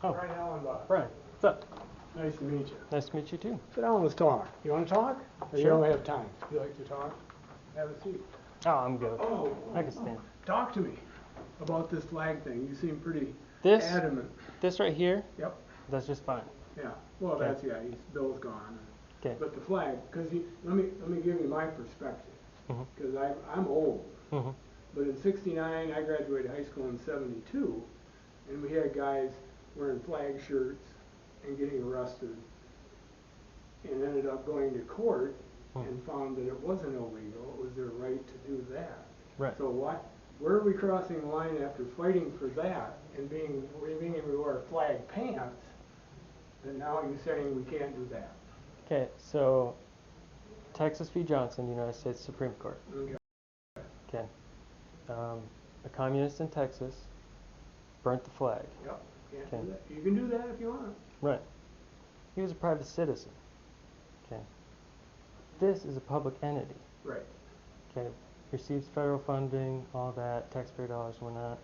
Oh. Byran Elenbaas. Bryan, what's up? Nice to meet you. Nice to meet you too. Sit down, let's talk. You want to talk? Or you Sure. don't have time? You like to talk? Have a seat. Oh, I'm good. Oh, I can stand. talk to me about this flag thing. You seem pretty This, adamant. this right here, Yep. that's just fine. Yeah. Well, Okay. that's, yeah, Bill's gone. Okay. But the flag, because let me give you my perspective. Because I'm old. Mm-hmm. But in '69, I graduated high school in '72, and we had guys wearing flag shirts and getting arrested, and ended up going to court and found that it wasn't illegal. It was their right to do that. Right. So where are we crossing the line after fighting for that and being able to wear flag pants, and now you're saying we can't do that? Okay, so Texas v. Johnson, United States Supreme Court. Okay. Okay. A communist in Texas burnt the flag. Yep. Can't Okay. do that. You can do that if you want. Right. He was a private citizen. Okay. This is a public entity. Right. Okay. Receives federal funding, all that, taxpayer dollars, whatnot.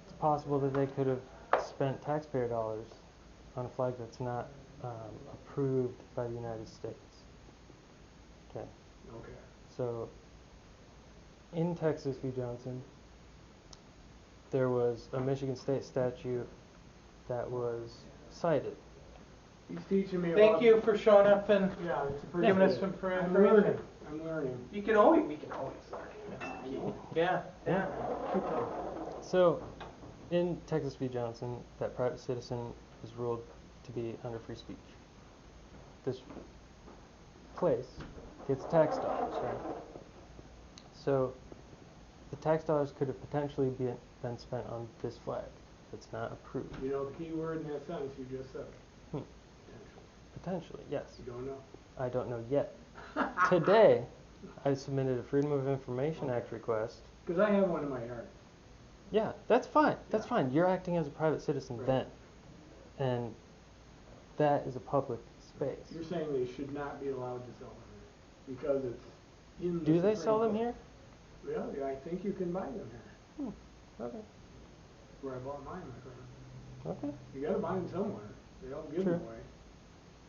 It's possible that they could have spent taxpayer dollars on a flag that's not approved by the United States. Okay. Okay. So, in Texas v. Johnson, there was a Michigan State statute that was cited. He's teaching me Thank about... you for showing up and Yeah, it's giving us some information. I'm learning. We can always learn. That's the key. Yeah, yeah. Keep going. So, in Texas v. Johnson, that private citizen is ruled to be under free speech. This place gets tax dollars, right? So, the tax dollars could have potentially been spent on this flag that's not approved. You know the key word in that sentence you just said? Hmm. Potential. Potentially, yes. You don't know? I don't know yet. Today, I submitted a Freedom of Information Act request. Because I have one in my yard. Yeah, that's fine. That's Yeah. fine. You're acting as a private citizen Right. then. And that is a public space. You're saying they should not be allowed to sell them here because it's in the Do they Supreme sell them Court. here? Really? I think you can buy them here. Okay. Where I bought mine, my friend. Okay. You got to buy them somewhere. They don't give True. them away.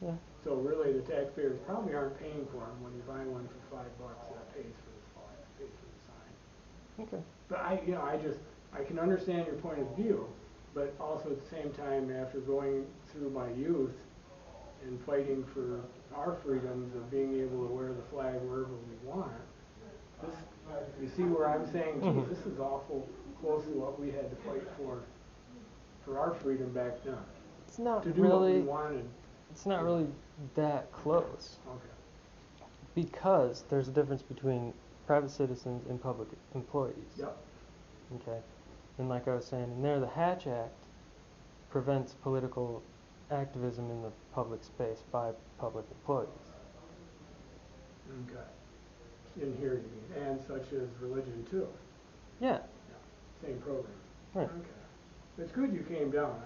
Yeah. So really, the taxpayers probably aren't paying for them when you buy one for $5. That pays for the flag, pays for the sign. Okay. But I can understand your point of view, but also at the same time, after going through my youth and fighting for our freedoms of being able to wear the flag wherever we want, you see where I'm saying, geez, this is awful close to what we had to fight for our freedom back then. It's not To do what we really. wanted. It's not really that close Okay. because there's a difference between private citizens and public employees. Yep. Okay. And like I was saying, in there, the Hatch Act prevents political activism in the public space by public employees. Okay. In here, you mean, and such as religion too. Yeah. Yeah. Same program. Right. Okay. It's good you came down.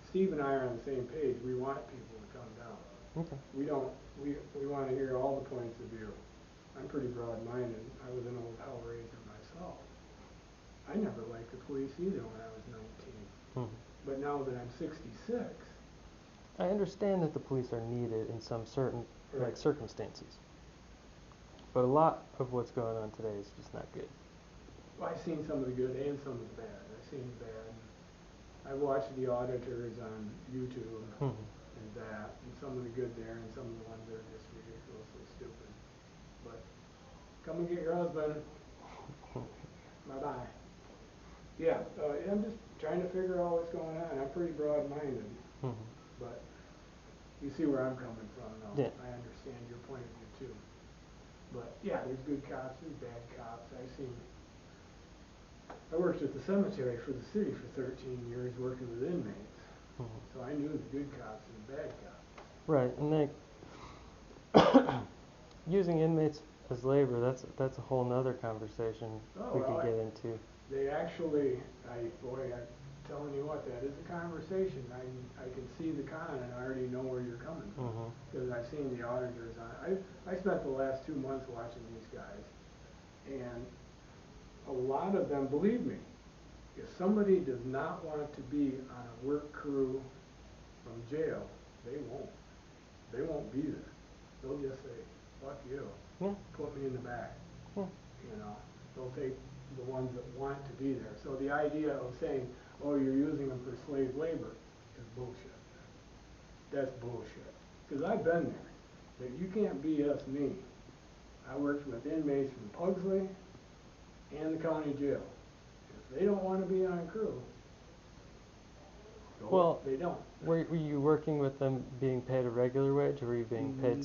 Steve and I are on the same page. We want people to come down. Okay. We want to hear all the points of view. I'm pretty broad-minded. I was an old hellraiser myself. I never liked the police either when I was 19. But now that I'm 66. I understand that the police are needed in some certain Right. circumstances, but a lot of what's going on today is just not good. Well, I've seen some of the good and some of the bad. I've seen the bad. I've watched the auditors on YouTube and that, and some of the good there, and some of the ones that are just ridiculously stupid. But come and get your husband. Bye-bye. Yeah, I'm just trying to figure out what's going on. I'm pretty broad-minded, but you see where I'm coming from, though. Yeah. I understand your point of view, too. But, yeah, there's good cops, there's bad cops. I worked at the cemetery for the city for 13 years working with inmates. So I knew the good cops and the bad cops. Right, and using inmates as labor, that's a whole nother conversation we could get into. They actually, I'm telling you what, that is a conversation. I can see the con and I already know where you're coming from. Because I've seen the auditors on. I spent the last 2 months watching these guys. And a lot of them, believe me, If somebody does not want to be on a work crew from jail, they won't. They won't be there. They'll just say, fuck you, Yeah. put me in the back. Yeah. You know, they'll take the ones that want to be there. So the idea of saying, oh, you're using them for slave labor is bullshit. That's bullshit. Because I've been there. But you can't BS me. I worked with inmates from Pugsley and the county jail. If they don't want to be on a crew, Well, they don't. were you working with them being paid a regular wage, or were you being paid